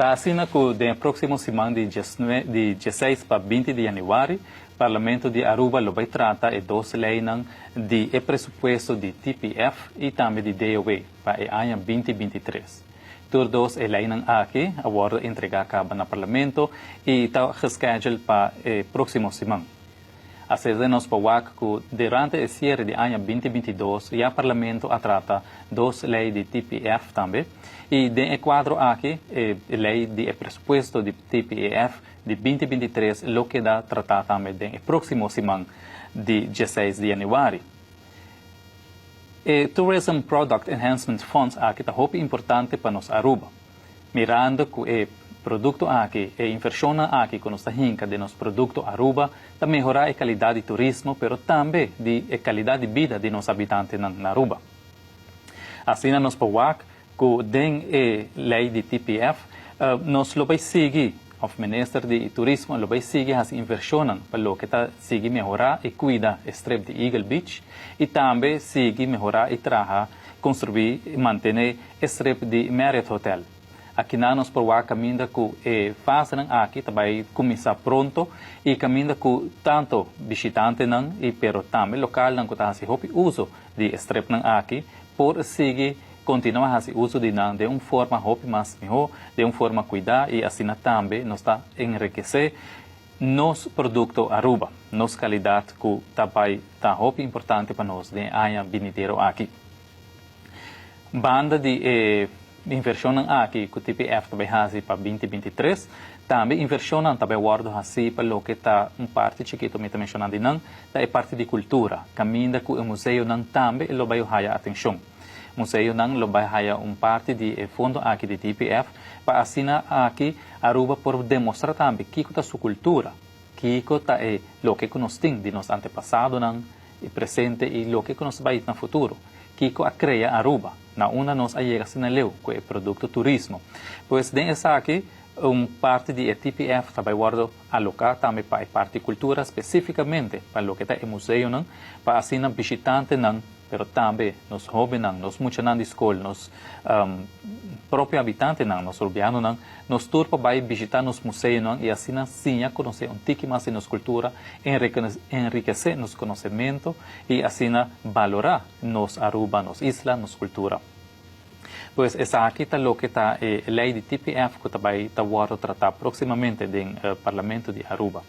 Para assim, no próximo semana de 16 para 20 de janeiro, o Parlamento de Aruba vai tratar de duas leis de presupuesto de TPF e também de DOE para o ano 2023. Todos as leis aqui agora entregar acaba no Parlamento e está reschedulado para o próximo semana. Assim, nós podemos que durante o cierre do ano 2022, já o Parlamento trata duas leis de TPF também. E no quadro aqui, a lei de presupuesto de TPF de 2023, o que dá tratar também no próximo semana de 16 de janeiro. O Tourism Product Enhancement Funds aqui é muito importante para nós Aruba. Mirando que o produto aqui, a inversão aqui que nós hinca de nosso produto Aruba, para melhorar a qualidade de turismo, mas também a qualidade de vida de nossos habitantes na Aruba. Assim, nós podemos que den lei de TPF, nós lo vai seguir, o Ministério de Turismo lo vai seguir as inversões para o que está seguir melhorar e cuidar o strip de Eagle Beach e também seguir melhorar e trabalhar, construir e manter o strip de Marriott Hotel. Aqui nós podemos caminhar que fazem aqui também começar pronto e caminhar que tanto visitantes e pero também local não que está fazendo uso de strip aqui por seguir continuar a fazer uso de uma forma mais melhor, de uma forma cuidar e assim também nos está enriquecer nos produtos Aruba, nos qualidade que também está muito importante para nós de ano vindouro aqui. Banda de inversão aqui que o TPF também faz para 2023, também inversão também guardo assim para o que está parte chiquito me mencionando não, da parte de cultura, caminha que o museu não também lo vai haya atenção. Museu não lo vai haya parte de fundo aqui de TPF para assim aqui Aruba por demonstrar também que está sua cultura, que está o que nós temos de nosso antepassado não e presente e o que nós vai no futuro, que a cria Aruba, na uma nós chega assim leu que é produto turismo, pois den essa aqui parte de TPF também guardo alocar também para a parte de cultura especificamente para o que está o museu não, para assim visitante não pero também nos jovens, nos muchachos de escola, nos próprios habitantes, nos urbanos, nos turpa vai visitar nos museus e assim sim conhecer tique mais de nossa cultura, enriquecer nosso conhecimento e assim valorar nos Aruba, nos islas, nos cultura. Pois essa aqui está o que está a lei de TPF que também está a tratar proximamente do Parlamento de Aruba.